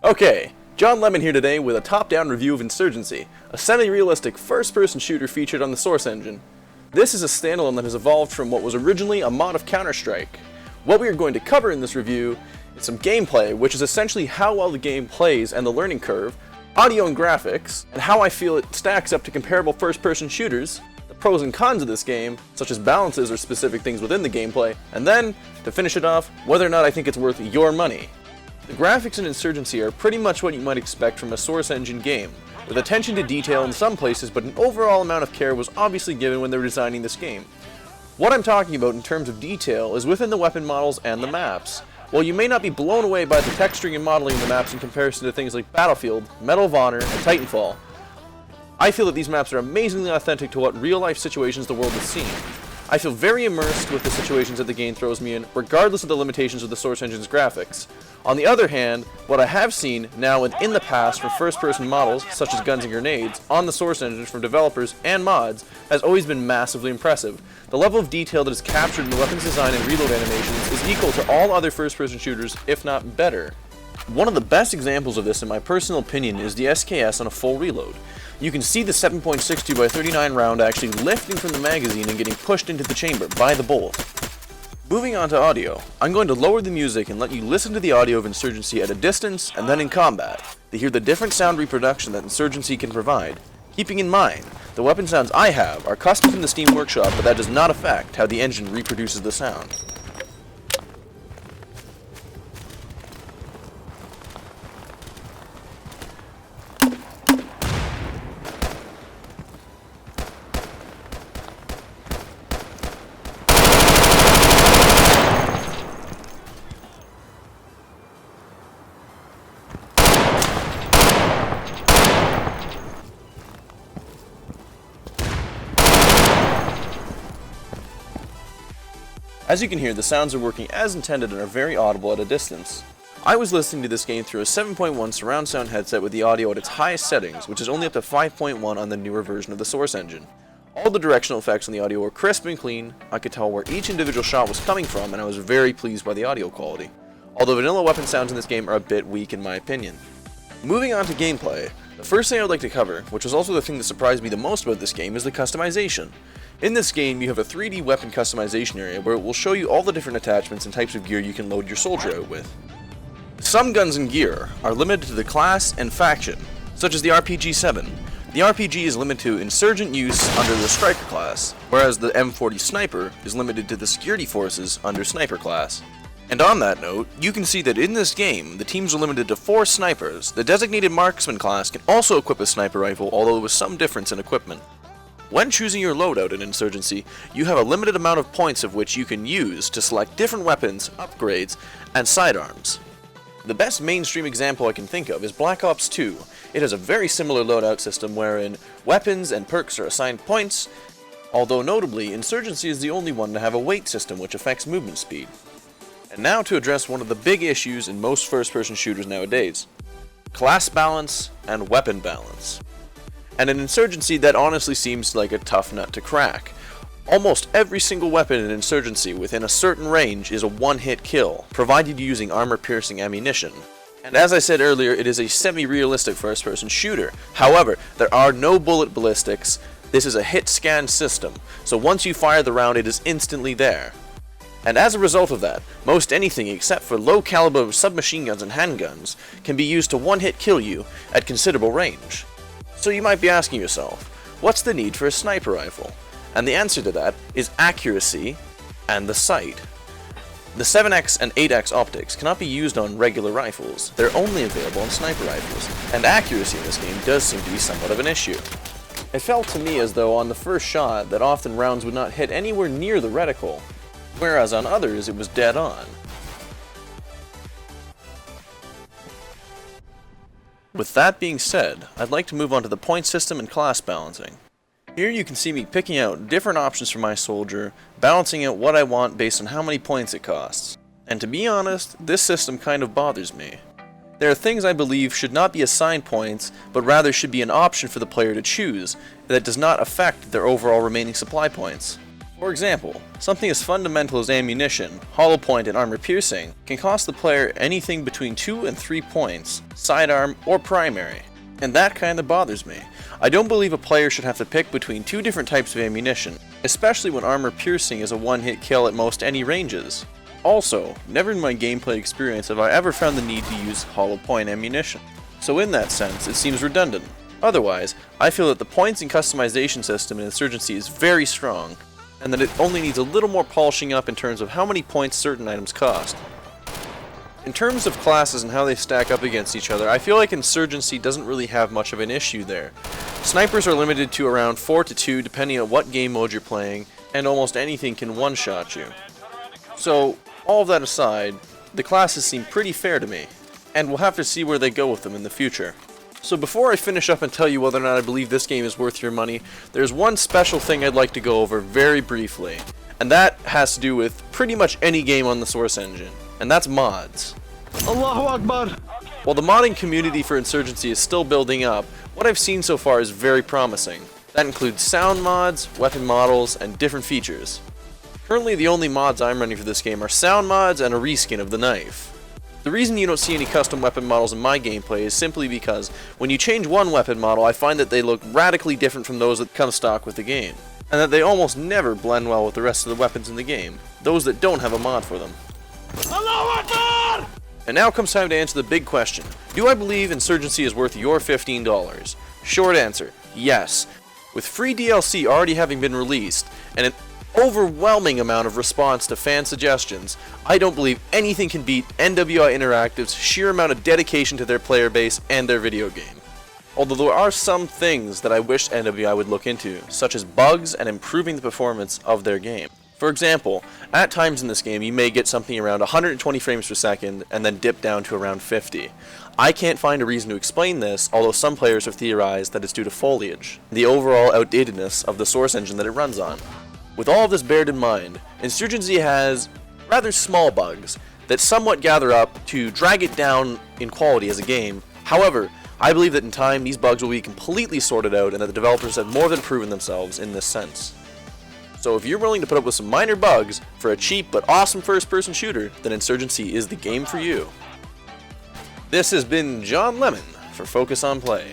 Okay, John Lemon here today with a top-down review of Insurgency, a semi-realistic first-person shooter featured on the Source engine. This is a standalone that has evolved from what was originally a mod of Counter-Strike. What we are going to cover in this review is some gameplay, which is essentially how well the game plays and the learning curve, audio and graphics, and how I feel it stacks up to comparable first-person shooters, the pros and cons of this game, such as balances or specific things within the gameplay, and then, to finish it off, whether or not I think it's worth your money. The graphics in Insurgency are pretty much what you might expect from a Source engine game, with attention to detail in some places, but an overall amount of care was obviously given when they were designing this game. What I'm talking about in terms of detail is within the weapon models and the maps. While you may not be blown away by the texturing and modeling of the maps in comparison to things like Battlefield, Medal of Honor, and Titanfall, I feel that these maps are amazingly authentic to what real-life situations the world has seen. I feel very immersed with the situations that the game throws me in, regardless of the limitations of the Source engine's graphics. On the other hand, what I have seen now and in the past for first-person models, such as guns and grenades, on the Source engine from developers and mods, has always been massively impressive. The level of detail that is captured in the weapons design and reload animations is equal to all other first-person shooters, if not better. One of the best examples of this, in my personal opinion, is the SKS on a full reload. You can see the 7.62x39 round actually lifting from the magazine and getting pushed into the chamber by the bolt. Moving on to audio, I'm going to lower the music and let you listen to the audio of Insurgency at a distance and then in combat, to hear the different sound reproduction that Insurgency can provide. Keeping in mind, the weapon sounds I have are custom from the Steam Workshop, but that does not affect how the engine reproduces the sound. As you can hear, the sounds are working as intended and are very audible at a distance. I was listening to this game through a 7.1 surround sound headset with the audio at its highest settings, which is only up to 5.1 on the newer version of the Source engine. All the directional effects on the audio were crisp and clean, I could tell where each individual shot was coming from, and I was very pleased by the audio quality. Although vanilla weapon sounds in this game are a bit weak in my opinion. Moving on to gameplay, the first thing I would like to cover, which was also the thing that surprised me the most about this game, is the customization. In this game, you have a 3D weapon customization area where it will show you all the different attachments and types of gear you can load your soldier out with. Some guns and gear are limited to the class and faction, such as the RPG-7. The RPG is limited to insurgent use under the Striker class, whereas the M40 Sniper is limited to the Security Forces under Sniper class. And on that note, you can see that in this game, the teams are limited to 4 snipers. The designated marksman class can also equip a sniper rifle, although with some difference in equipment. When choosing your loadout in Insurgency, you have a limited amount of points of which you can use to select different weapons, upgrades, and sidearms. The best mainstream example I can think of is Black Ops 2. It has a very similar loadout system wherein weapons and perks are assigned points, although notably, Insurgency is the only one to have a weight system which affects movement speed. And now to address one of the big issues in most first-person shooters nowadays: class balance and weapon balance. And in Insurgency, that honestly seems like a tough nut to crack. Almost every single weapon in Insurgency within a certain range is a one-hit kill, provided you're using armor-piercing ammunition. And as I said earlier, it is a semi-realistic first-person shooter. However, there are no bullet ballistics. This is a hit-scan system, so once you fire the round, it is instantly there. And as a result of that, most anything except for low-caliber submachine guns and handguns can be used to one-hit kill you at considerable range. So you might be asking yourself, what's the need for a sniper rifle? And the answer to that is accuracy and the sight. The 7x and 8x optics cannot be used on regular rifles. They're only available on sniper rifles, and accuracy in this game does seem to be somewhat of an issue. It felt to me as though on the first shot that often rounds would not hit anywhere near the reticle, whereas on others it was dead on. With that being said, I'd like to move on to the point system and class balancing. Here you can see me picking out different options for my soldier, balancing out what I want based on how many points it costs. And to be honest, this system kind of bothers me. There are things I believe should not be assigned points, but rather should be an option for the player to choose that does not affect their overall remaining supply points. For example, something as fundamental as ammunition, hollow point, and armor piercing can cost the player anything between 2 and 3 points, sidearm, or primary. And that kinda bothers me. I don't believe a player should have to pick between 2 different types of ammunition, especially when armor piercing is a one-hit kill at most any ranges. Also, never in my gameplay experience have I ever found the need to use hollow point ammunition. So in that sense, it seems redundant. Otherwise, I feel that the points and customization system in Insurgency is very strong, and that it only needs a little more polishing up in terms of how many points certain items cost. In terms of classes and how they stack up against each other, I feel like Insurgency doesn't really have much of an issue there. Snipers are limited to around 4 to 2 depending on what game mode you're playing, and almost anything can one-shot you. So, all of that aside, the classes seem pretty fair to me, and we'll have to see where they go with them in the future. So before I finish up and tell you whether or not I believe this game is worth your money, there's one special thing I'd like to go over very briefly, and that has to do with pretty much any game on the Source engine, and that's mods. Allahu Akbar! While the modding community for Insurgency is still building up, what I've seen so far is very promising. That includes sound mods, weapon models, and different features. Currently the only mods I'm running for this game are sound mods and a reskin of the knife. The reason you don't see any custom weapon models in my gameplay is simply because when you change one weapon model, I find that they look radically different from those that come stock with the game, and that they almost never blend well with the rest of the weapons in the game, those that don't have a mod for them. Allahu Akbar! And now comes time to answer the big question. Do I believe Insurgency is worth your $15? Short answer, yes. With free DLC already having been released, and an overwhelming amount of response to fan suggestions, I don't believe anything can beat NWI Interactive's sheer amount of dedication to their player base and their video game. Although there are some things that I wish NWI would look into, such as bugs and improving the performance of their game. For example, at times in this game you may get something around 120 frames per second and then dip down to around 50. I can't find a reason to explain this, although some players have theorized that it's due to foliage, the overall outdatedness of the Source engine that it runs on. With all of this bared in mind, Insurgency has rather small bugs that somewhat gather up to drag it down in quality as a game. However, I believe that in time these bugs will be completely sorted out and that the developers have more than proven themselves in this sense. So if you're willing to put up with some minor bugs for a cheap but awesome first-person shooter, then Insurgency is the game for you. This has been John Lemon for Focus on Play.